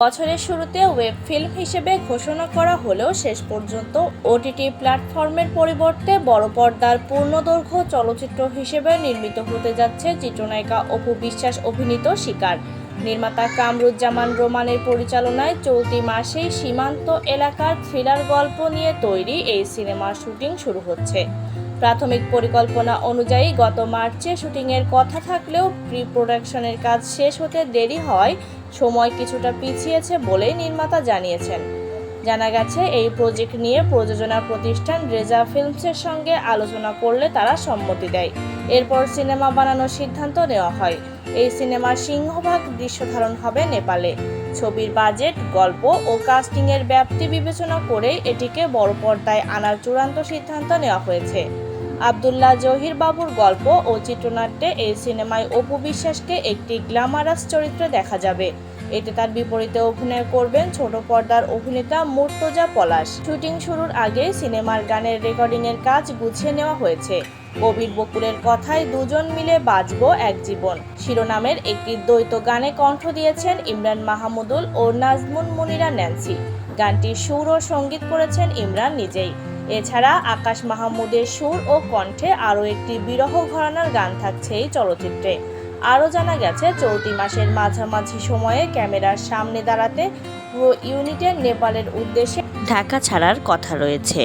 বছরের শুরুতে web film হিসেবে ঘোষণা করা হলেও শেষ পর্যন্ত ওটিটি প্ল্যাটফর্মের পরিবর্তে বড় পর্দার পূর্ণদৈর্ঘ্য চলচ্চিত্র হিসেবে নির্মিত হতে যাচ্ছে চিত্রনায়িকা অপু বিশ্বাস অভিনীত শিকার। নির্মাতা কামরুজ্জামান রোমানের পরিচালনায় চলতি মাসেই সীমান্ত এলাকার থ্রিলার গল্প নিয়ে তৈরি এই সিনেমার শুটিং শুরু হচ্ছে। প্রাথমিক পরিকল্পনা অনুযায়ী গত মার্চে শুটিংয়ের কথা থাকলেও প্রি প্রোডাকশনের কাজ শেষ হতে দেরি হওয়ায় সময় কিছুটা পিছিয়েছে বলে নির্মাতা জানিয়েছেন। জানা গেছে, এই প্রজেক্ট নিয়ে প্রযোজনা প্রতিষ্ঠান রেজা ফিল্মসের সঙ্গে আলোচনা করলে তারা সম্মতি দেয়। এরপর সিনেমা বানানোর সিদ্ধান্ত নেওয়া হয়। এই সিনেমার সিংহভাগ দৃশ্যধারণ হবে নেপালে। ছবির বাজেট, গল্প ও কাস্টিংয়ের ব্যাপ্তি বিবেচনা করেই এটিকে বড় পর্দায় আনার চূড়ান্ত সিদ্ধান্ত নেওয়া হয়েছে। আব্দুল্লাহ জহির বাবুর গল্প ও চিত্রনাট্যে এই সিনেমায় অপু বিশ্বাসকে একটি গ্ল্যামারাস চরিত্রে দেখা যাবে। এতে তার বিপরীতে অভিনয় করবেন ছোট পর্দার অভিনেতা মুর্তজা পলাশ। শুটিং শুরুর আগে সিনেমার গানের রেকর্ডিংয়ের কাজ গুছিয়ে নেওয়া হয়েছে। কবির বকুলের কথায় দুজন মিলে বাঁচবো এক জীবন শিরোনামের একটি দ্বৈত গানে কণ্ঠ দিয়েছেন ইমরান মাহমুদুল ও নাজমুন মুনিরা ন্যান্সি। গানটির সুর ও সঙ্গীত করেছেন ইমরান নিজেই। এছাড়া আকাশ মাহমুদের সুর ও কণ্ঠে আরও একটি বিরহ ঘরানার গান থাকছে এই চলচ্চিত্রে। আরও জানা গেছে, চলতি মাসের মাঝামাঝি সময়ে ক্যামেরার সামনে দাঁড়াতে পুরো ইউনিটের নেপালের উদ্দেশ্যে ঢাকা ছাড়ার কথা রয়েছে।